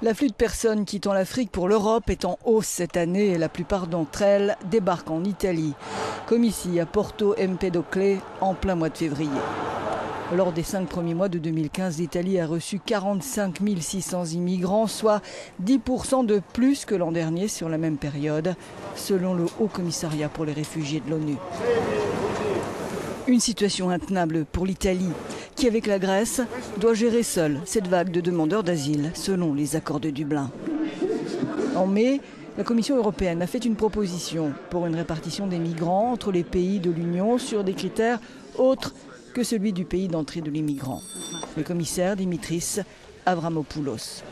L'afflux de personnes quittant l'Afrique pour l'Europe est en hausse cette année et la plupart d'entre elles débarquent en Italie, comme ici à Porto Empedocle en plein mois de février. Lors des 5 premiers mois de 2015, l'Italie a reçu 45 600 immigrants, soit 10% de plus que l'an dernier sur la même période, selon le Haut Commissariat pour les réfugiés de l'ONU. Une situation intenable pour l'Italie, qui avec la Grèce doit gérer seule cette vague de demandeurs d'asile, selon les accords de Dublin. En mai, la Commission européenne a fait une proposition pour une répartition des migrants entre les pays de l'Union sur des critères autres que celui du pays d'entrée de l'immigrant. Le commissaire Dimitris Avramopoulos.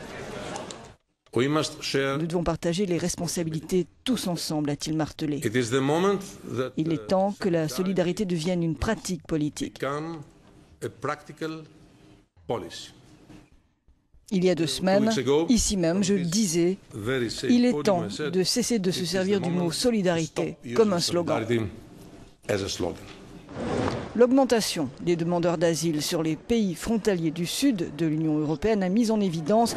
Nous devons partager les responsabilités tous ensemble, a-t-il martelé. Il est temps que la solidarité devienne une pratique politique. Il y a 2 semaines, ici même, je disais, il est temps de cesser de se servir du mot solidarité comme un slogan. L'augmentation des demandeurs d'asile sur les pays frontaliers du sud de l'Union européenne a mis en évidence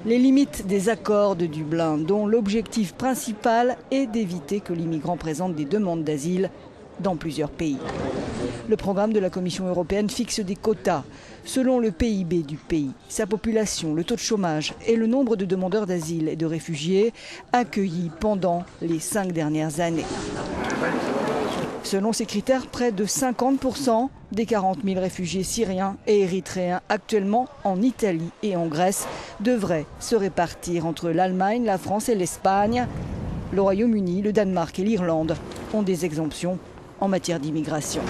les limites des accords de Dublin, dont l'objectif principal est d'éviter que l'immigrant présente des demandes d'asile dans plusieurs pays. Le programme de la Commission européenne fixe des quotas selon le PIB du pays, sa population, le taux de chômage et le nombre de demandeurs d'asile et de réfugiés accueillis pendant les 5 dernières années. Selon ces critères, près de 50% des 40 000 réfugiés syriens et érythréens actuellement en Italie et en Grèce devraient se répartir entre l'Allemagne, la France et l'Espagne. Le Royaume-Uni, le Danemark et l'Irlande ont des exemptions en matière d'immigration.